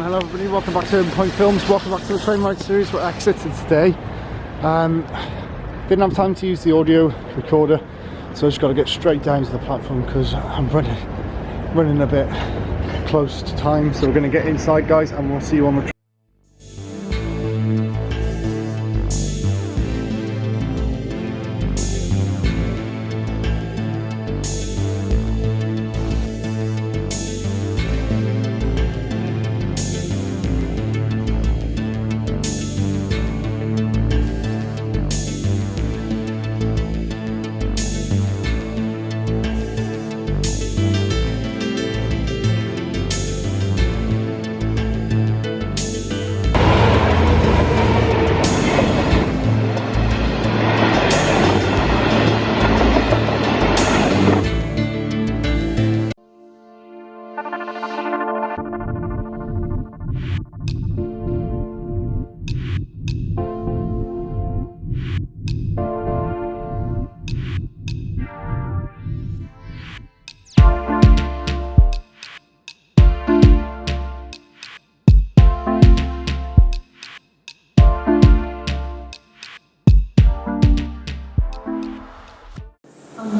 Hello everybody, welcome back to UrbanPointFilms, welcome back to the TRAINRIDE Series. We're exited today. Didn't have time to use the audio recorder, so I just got to get straight down to the platform because I'm running a bit close to time. So we're going to get inside, guys, and we'll see you on the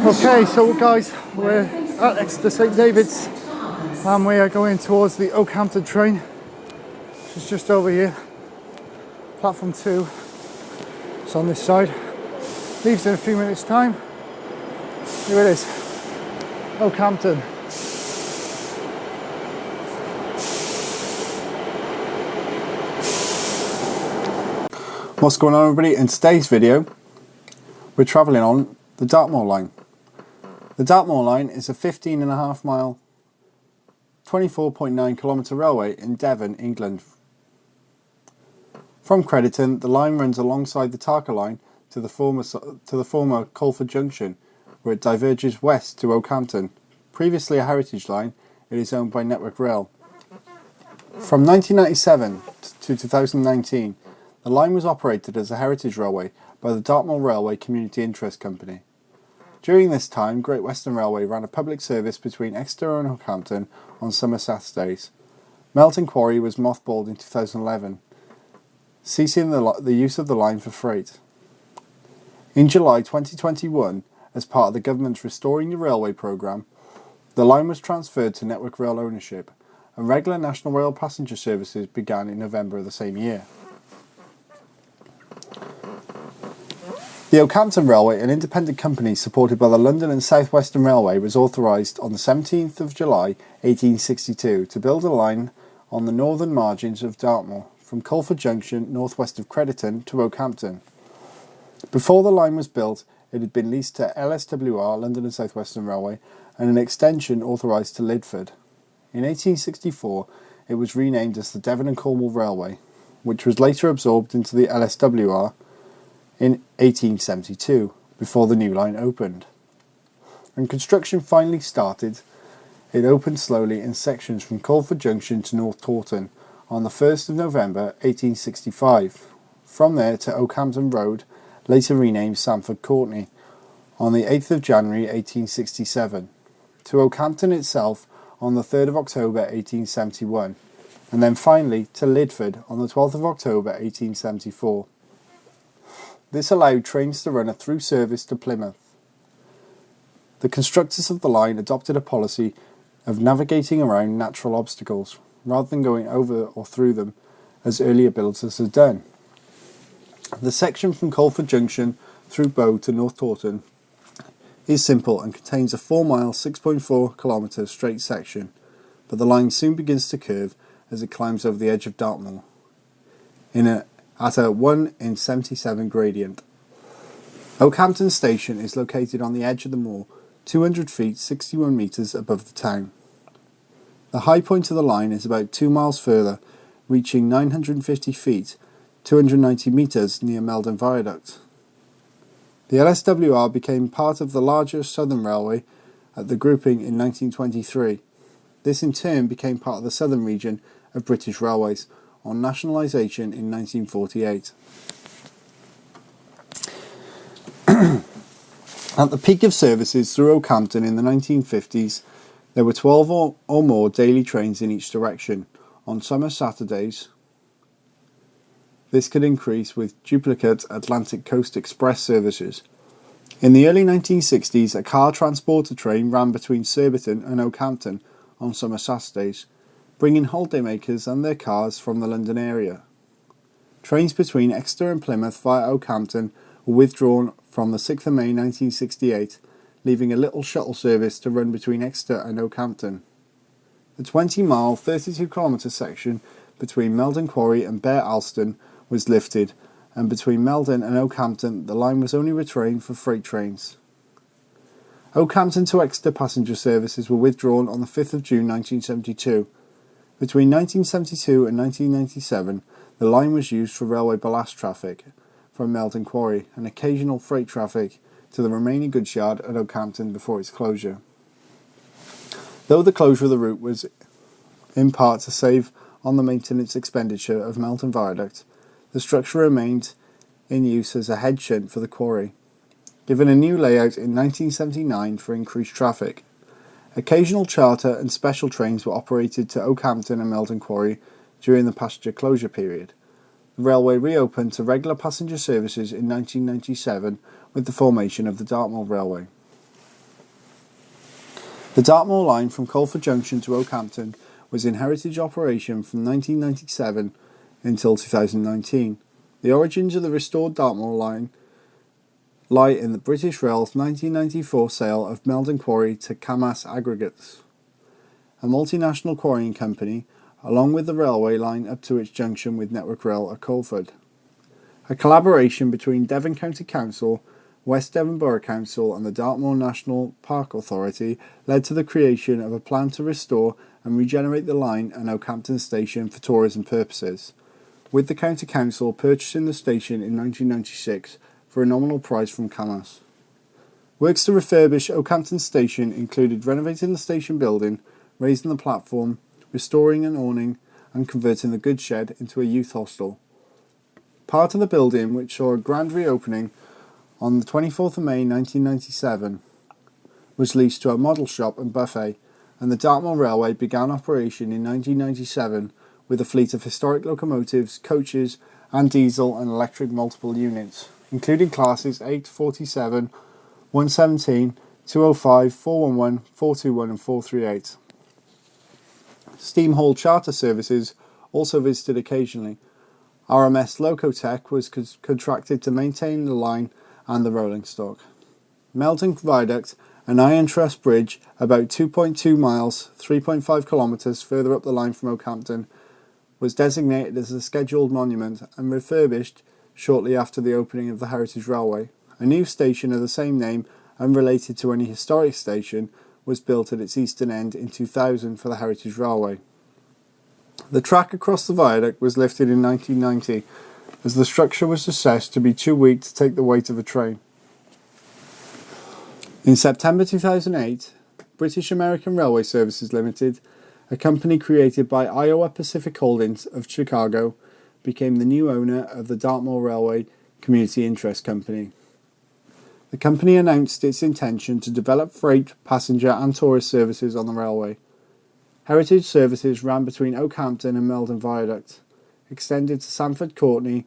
Okay, so guys, we're at Exeter St David's and we are going towards the Okehampton train, which is just over here. Platform 2, it's on this side. Leaves in a few minutes time. Here it is, Okehampton. What's going on, everybody? In today's video, we're travelling on the Dartmoor Line. The Dartmoor Line is a 15.5 mile, 24.9 kilometre railway in Devon, England. From Crediton, the line runs alongside the Tarka Line to the former Colford Junction, where it diverges west to Okehampton. Previously a heritage line, it is owned by Network Rail. From 1997 to 2019, the line was operated as a heritage railway by the Dartmoor Railway Community Interest Company. During this time, Great Western Railway ran a public service between Exeter and Okehampton on summer Saturdays. Melton Quarry was mothballed in 2011, ceasing the use of the line for freight. In July 2021, as part of the government's Restoring the Railway programme, the line was transferred to Network Rail ownership, and regular National Rail passenger services began in November of the same year. The Okehampton Railway, an independent company supported by the London and South Western Railway, was authorised on the 17th of July 1862 to build a line on the northern margins of Dartmoor, from Colford Junction, northwest of Crediton, to Okehampton. Before the line was built, it had been leased to LSWR, London and South Western Railway, and an extension authorised to Lidford. In 1864, it was renamed as the Devon and Cornwall Railway, which was later absorbed into the LSWR in 1872, before the new line opened. When construction finally started, it opened slowly in sections from Colford Junction to North Taunton on the 1st of November 1865. From there to Okehampton Road, later renamed Sandford Courtney, on the 8th of January 1867, to Okehampton itself on the 3rd of October 1871, and then finally to Lidford on the 12th of October 1874. This allowed trains to run a through service to Plymouth. The constructors of the line adopted a policy of navigating around natural obstacles, rather than going over or through them, as earlier builders had done. The section from Colford Junction through Bow to North Taunton is simple and contains a 4 mile, 6.4 kilometre straight section, but the line soon begins to curve as it climbs over the edge of Dartmoor at a 1 in 77 gradient. Okehampton Station is located on the edge of the moor, 200 feet 61 metres above the town. The high point of the line is about 2 miles further, reaching 950 feet 290 metres near Meldon Viaduct. The LSWR became part of the larger Southern Railway at the grouping in 1923. This in turn became part of the Southern region of British Railways on nationalisation in 1948. At the peak of services through Okehampton in the 1950s, there were 12 or more daily trains in each direction, on summer Saturdays. This could increase with duplicate Atlantic Coast Express services. In the early 1960s, a car transporter train ran between Surbiton and Okehampton on summer Saturdays, bringing holidaymakers and their cars from the London area. Trains between Exeter and Plymouth via Okehampton were withdrawn from the 6th of May 1968, leaving a little shuttle service to run between Exeter and Okehampton. The 20-mile, 32-kilometre section between Meldon Quarry and Bare Alston was lifted, and between Meldon and Okehampton the line was only retained for freight trains. Okehampton to Exeter passenger services were withdrawn on the 5th of June 1972. Between 1972 and 1997, the line was used for railway ballast traffic from Meldon Quarry and occasional freight traffic to the remaining goods yard at Okehampton before its closure. Though the closure of the route was in part to save on the maintenance expenditure of Meldon Viaduct, the structure remained in use as a head shunt for the quarry, given a new layout in 1979 for increased traffic. Occasional charter and special trains were operated to Okehampton and Meldon Quarry during the passenger closure period. The railway reopened to regular passenger services in 1997 with the formation of the Dartmoor Railway. The Dartmoor Line from Colford Junction to Okehampton was in heritage operation from 1997 until 2019. The origins of the restored Dartmoor Line lie in the British Rail's 1994 sale of Meldon Quarry to Camas Aggregates, a multinational quarrying company, along with the railway line up to its junction with Network Rail at Colford. A collaboration between Devon County Council, West Devon Borough Council and the Dartmoor National Park Authority led to the creation of a plan to restore and regenerate the line and Okehampton station for tourism purposes, with the County Council purchasing the station in 1996 for a nominal price from Camas. Works to refurbish Okehampton station included renovating the station building, raising the platform, restoring an awning and converting the goods shed into a youth hostel. Part of the building, which saw a grand reopening on the 24th of May 1997, was leased to a model shop and buffet, and the Dartmoor Railway began operation in 1997 with a fleet of historic locomotives, coaches and diesel and electric multiple units, including classes 8, 47, 117, 205, 411, 421 and 438. Steam haul charter services also visited occasionally. RMS Locotech was contracted to maintain the line and the rolling stock. Meldon Viaduct, an iron truss bridge about 2.2 miles, 3.5 kilometres further up the line from Okehampton, was designated as a scheduled monument and refurbished shortly after the opening of the Heritage Railway. A new station of the same name, unrelated to any historic station, was built at its eastern end in 2000 for the Heritage Railway. The track across the viaduct was lifted in 1990 as the structure was assessed to be too weak to take the weight of a train. In September 2008, British American Railway Services Limited, a company created by Iowa Pacific Holdings of Chicago, became the new owner of the Dartmoor Railway Community Interest Company. The company announced its intention to develop freight, passenger and tourist services on the railway. Heritage services ran between Okehampton and Meldon Viaduct, extended to Sanford Courtenay,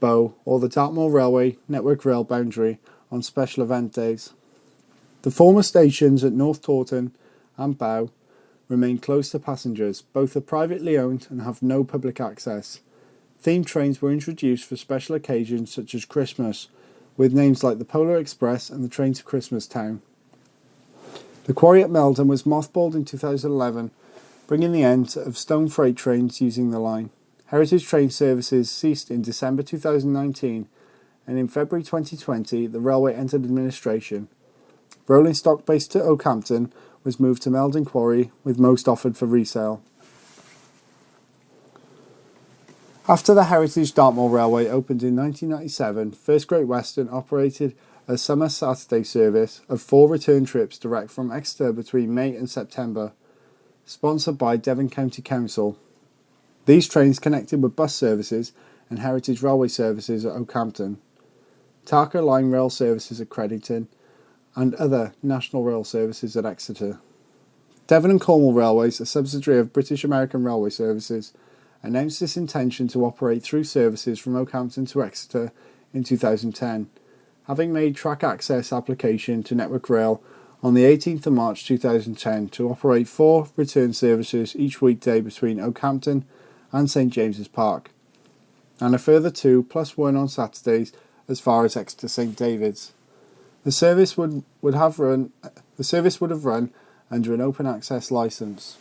Bow or the Dartmoor Railway Network Rail boundary on special event days. The former stations at North Taunton and Bow remain closed to passengers. Both are privately owned and have no public access. Themed trains were introduced for special occasions such as Christmas, with names like the Polar Express and the Train to Christmas Town. The quarry at Meldon was mothballed in 2011, bringing the end of stone freight trains using the line. Heritage train services ceased in December 2019, and in February 2020 the railway entered administration. Rolling stock based at Okehampton was moved to Meldon Quarry, with most offered for resale. After the Heritage Dartmoor Railway opened in 1997, First Great Western operated a summer Saturday service of 4 return trips direct from Exeter between May and September, sponsored by Devon County Council. These trains connected with bus services and Heritage Railway services at Okehampton, Tarka Line Rail services at Credington, and other National Rail services at Exeter. Devon and Cornwall Railways, a subsidiary of British American Railway Services, announced its intention to operate through services from Okehampton to Exeter in 2010, having made track access application to Network Rail on the 18th of March 2010 to operate 4 return services each weekday between Okehampton and St James's Park, and a further 2 plus 1 on Saturdays as far as Exeter St David's. The service would have run under an open access licence.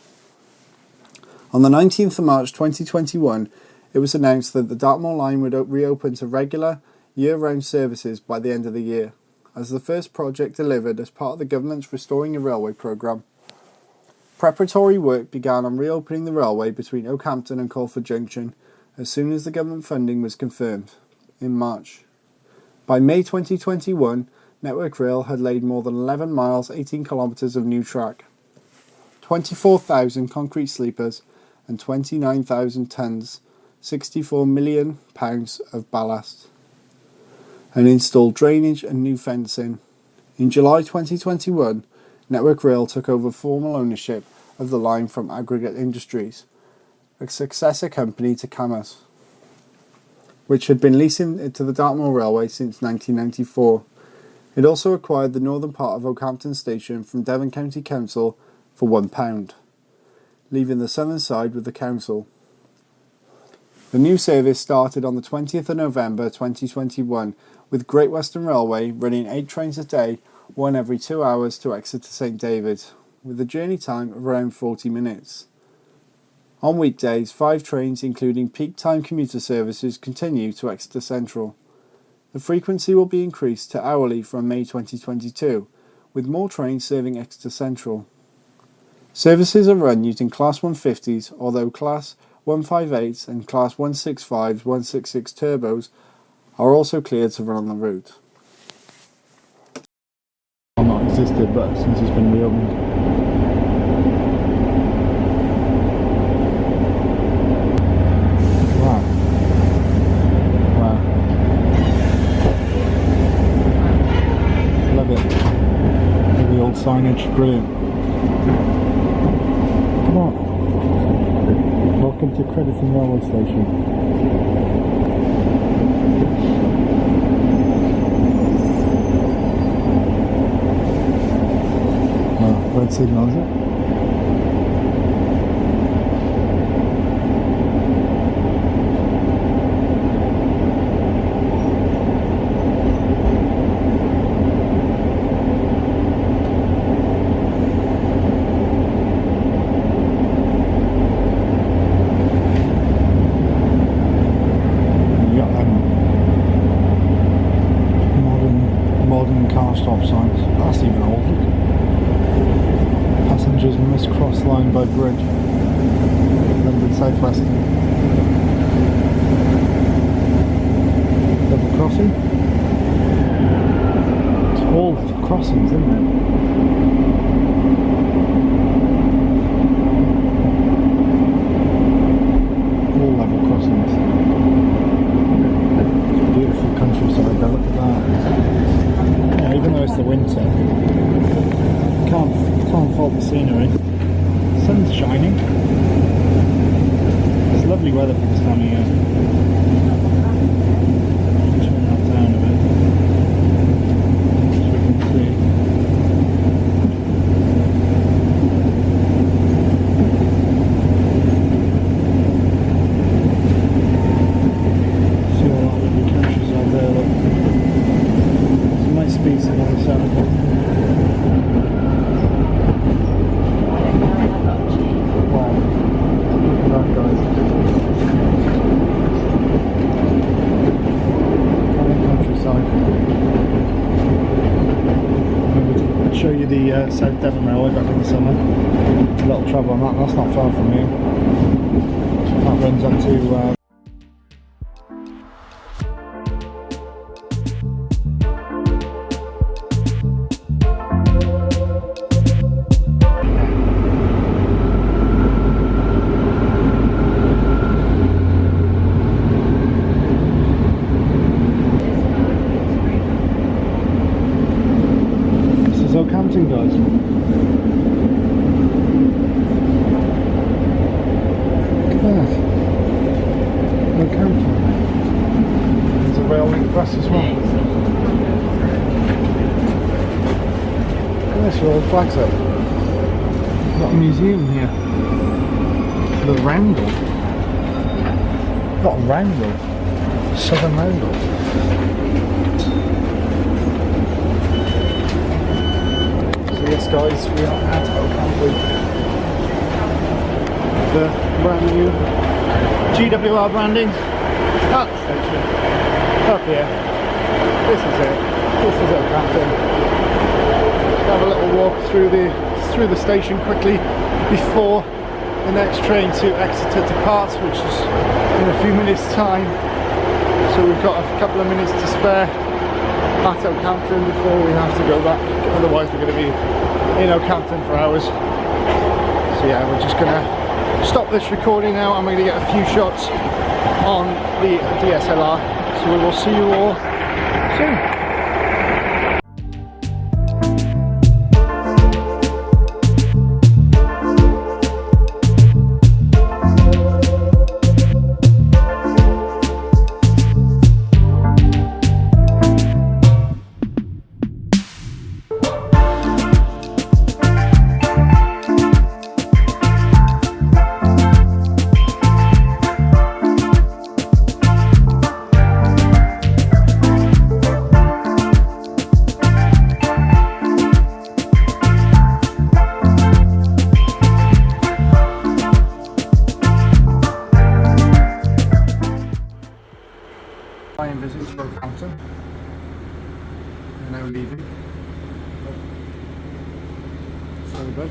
On the 19th of March 2021, it was announced that the Dartmoor Line would reopen to regular year-round services by the end of the year, as the first project delivered as part of the government's Restoring Your Railway programme. Preparatory work began on reopening the railway between Okehampton and Colford Junction as soon as the government funding was confirmed in March. By May 2021, Network Rail had laid more than 11 miles, 18 kilometres of new track, 24,000 concrete sleepers and 29,000 tonnes, £64 million of ballast, and installed drainage and new fencing. In July 2021, Network Rail took over formal ownership of the line from Aggregate Industries, a successor company to Camas, which had been leasing it to the Dartmoor Railway since 1994. It also acquired the northern part of Okehampton Station from Devon County Council for £1, leaving the southern side with the council. The new service started on the 20th of November 2021, with Great Western Railway running 8 trains a day, 1 every 2 hours to Exeter St David's, with a journey time of around 40 minutes. On weekdays, 5 trains including peak time commuter services continue to Exeter Central. The frequency will be increased to hourly from May 2022, with more trains serving Exeter Central. Services are run using Class 150s, although Class 158s and Class 165s, 166 turbos are also cleared to run on the route. Not existed, but since it's been reopened. Signage, brilliant. Come on. Welcome to Crediton Railway Station. Oh, red signal, is it? Car stop signs. That's even old. Passengers must cross line by bridge. London South Western. Level crossing. It's all crossings, isn't it? All level crossings. Beautiful countryside. Look at that. Even though it's the winter, can't fault the scenery. Sun's shining. It's lovely weather for this time of year. Turn that down a bit so we can see. See all that lovely countryside there. Look. Nice speeds on the side. Wow. Look at that, guys. Countryside. I'll show you the South Devon Railway back in the summer. A little travel on that, that's not far from here. That runs up to Okehampton, guys. bus as well. And this old flags up. Got a museum here. The Roundel. Not Roundel. Southern Roundel. So yes guys, we are at Okehampton. The brand new GWR branding at the station. Up here. This is it. This is Okehampton. Just have a little walk through the station quickly before the next train to Exeter departs, which is in a few minutes time. So we've got a couple of minutes to spare at Okehampton before we have to go back, otherwise we're going to be in Okehampton for hours. So yeah, we're just going to stop this recording now. I'm going to get a few shots on the DSLR, so we will see you all soon. Visits to Okehampton. We're now leaving. Sorry, bud.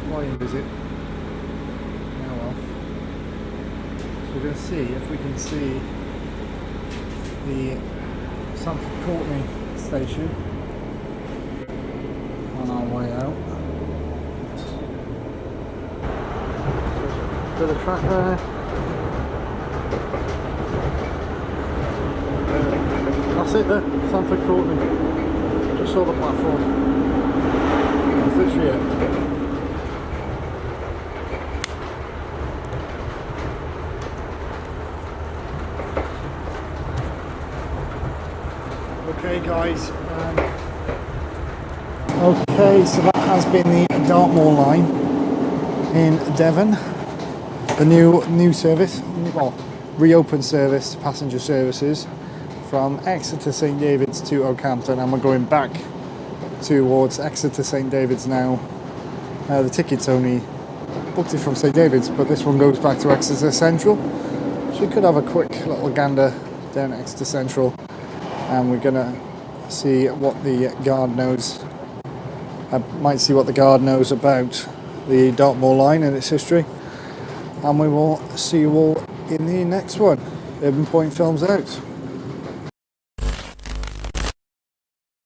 Flying visit. Now off. So we're going to see if we can see the Sanford Courtney station on our way out. Bit of track there. That's it there, Sanford Courtney. Just saw the platform. That's literally it. Okay guys. Okay, so that has been the Dartmoor Line in Devon. The new service, well, reopened service, passenger services from Exeter St David's to Okehampton, and we're going back towards Exeter St David's now. The ticket's only booked it from St David's, but this one goes back to Exeter Central. So we could have a quick little gander down Exeter Central, and we're gonna see what the guard knows. I might see what the guard knows about the Dartmoor Line and its history. And we will see you all in the next one. UrbanPointFilms out.